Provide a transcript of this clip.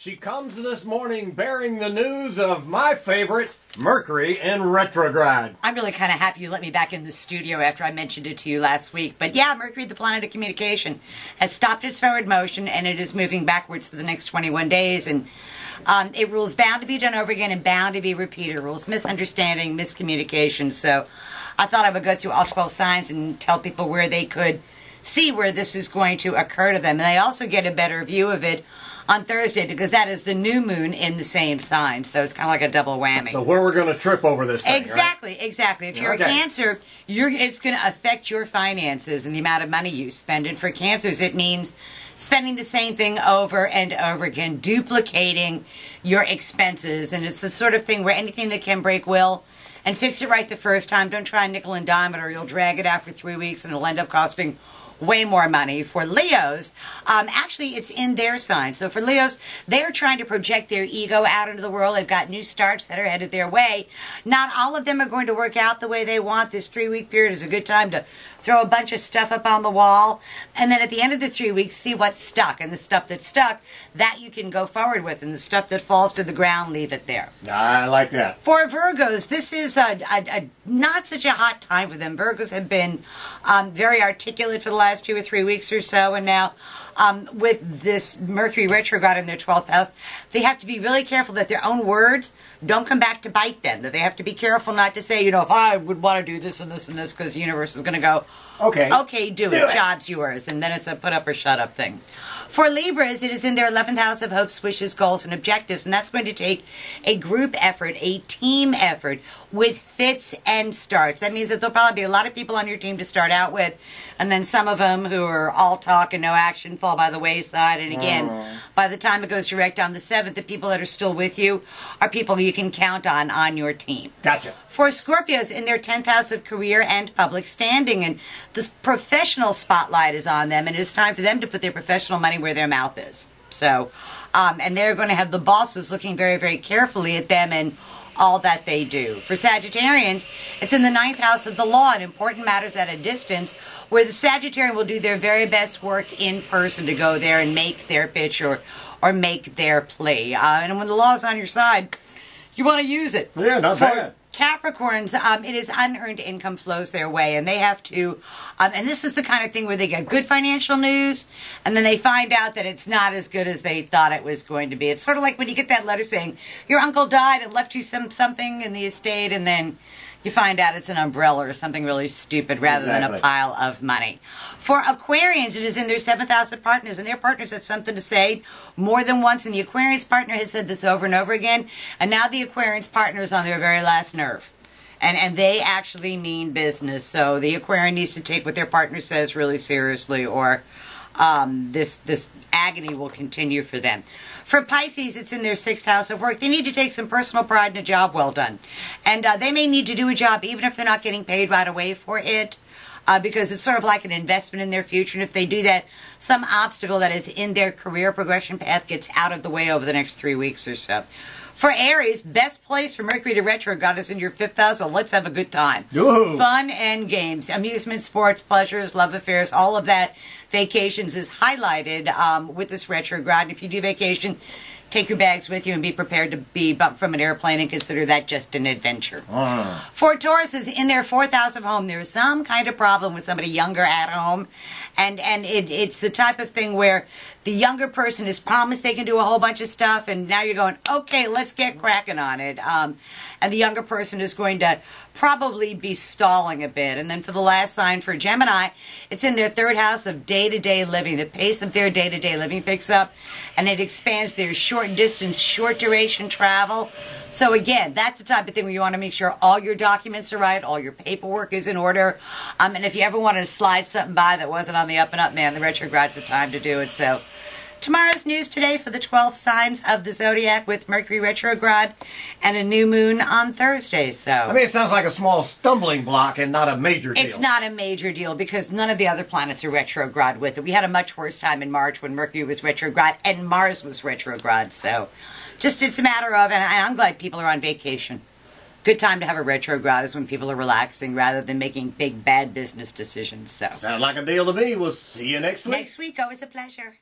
She comes this morning bearing the news of my favorite, Mercury in retrograde. I'm really kind of happy you let me back in the studio after I mentioned it to you last week. But yeah, Mercury, the planet of communication, has stopped its forward motion and it is moving backwards for the next 21 days. And it rules bound to be done over again and bound to be repeated. Rules misunderstanding, miscommunication. So I thought I would go through all 12 signs and tell people where they could see where this is going to occur to them. And they also get a better view of it on Thursday, because that is the new moon in the same sign. So it's kind of like a double whammy. So where we're going to trip over this thing, Exactly, right? exactly. If you're a Cancer, it's going to affect your finances and the amount of money you spend. And for Cancers, it means spending the same thing over and over again, duplicating your expenses. And it's the sort of thing where anything that can break will and fix it right the first time. Don't try nickel and dime it, or you'll drag it out for 3 weeks and it'll end up costing way more money. For Leos, actually it's in their sign. So for Leos, they're trying to project their ego out into the world. They've got new starts that are headed their way. Not all of them are going to work out the way they want. This 3-week period is a good time to throw a bunch of stuff up on the wall, and then at the end of the 3 weeks, see what's stuck. And the stuff that's stuck, that you can go forward with, and the stuff that falls to the ground, leave it there. I like that. For Virgos, this is not such a hot time for them. Virgos have been very articulate for the last 2 or 3 weeks or so, and now with this Mercury retrograde in their 12th house, they have to be really careful that their own words don't come back to bite them. That they have to be careful not to say, if I would want to do this and this and this, because the universe is going to go, okay, do it. Job's yours. And then it's a put up or shut up thing. For Libras, it is in their 11th house of hopes, wishes, goals, and objectives, and that's going to take a group effort, a team effort, with fits and starts. That means that there'll probably be a lot of people on your team to start out with, and then some of them who are all talk and no action fall by the wayside. And again, by the time it goes direct on the 7th, the people that are still with you are people you can count on your team. Gotcha. For Scorpios, in their 10th house of career and public standing, and this professional spotlight is on them, and it is time for them to put their professional money where their mouth is. So, and they're going to have the bosses looking very, very carefully at them and all that they do. For Sagittarians, it's in the 9th house of the law and important matters at a distance, where the Sagittarian will do their very best work in person to go there and make their pitch or make their plea. And when the law is on your side, you want to use it. Yeah, not bad. Capricorns, it is unearned income flows their way, and they have to, and this is the kind of thing where they get good financial news, and then they find out that it's not as good as they thought it was going to be. It's sort of like when you get that letter saying your uncle died and left you something in the estate, and then you find out it's an umbrella or something really stupid rather than a pile of money. For Aquarians, it is in their 7th house of partners, and their partners have something to say more than once, and the Aquarian's partner has said this over and over again, and now the Aquarian's partner is on their very last nerve. And they actually mean business, so the Aquarian needs to take what their partner says really seriously, or this agony will continue for them. For Pisces, it's in their 6th house of work. They need to take some personal pride in a job well done. And they may need to do a job even if they're not getting paid right away for it, because it's sort of like an investment in their future. And if they do that, some obstacle that is in their career progression path gets out of the way over the next 3 weeks or so. For Aries, best place for Mercury to retrograde is in your 5th house, so let's have a good time. Ooh. Fun and games, amusement, sports, pleasures, love affairs, all of that. Vacations is highlighted with this retrograde. And if you do vacation, take your bags with you and be prepared to be bumped from an airplane and consider that just an adventure. For Taurus, is in their 4th house of home. There is some kind of problem with somebody younger at home. And it's the type of thing where the younger person has promised they can do a whole bunch of stuff, and now you're going, okay, let's get cracking on it. And the younger person is going to probably be stalling a bit. And then for the last sign, for Gemini, it's in their 3rd house of day-to-day living. The pace of their day-to-day living picks up, and it expands their short distance, short duration travel. So again, that's the type of thing where you want to make sure all your documents are right, all your paperwork is in order. And if you ever wanted to slide something by that wasn't on the up and up, man, the retrograde's the time to do it. So tomorrow's news today for the 12 signs of the zodiac with Mercury retrograde and a new moon on Thursday. So I mean, it sounds like a small stumbling block and not a major deal. It's not a major deal because none of the other planets are retrograde with it. We had a much worse time in March when Mercury was retrograde and Mars was retrograde. So just it's a matter of, and I'm glad people are on vacation. Good time to have a retrograde is when people are relaxing rather than making big bad business decisions. So sounds like a deal to me. We'll see you next week. Next week, always a pleasure.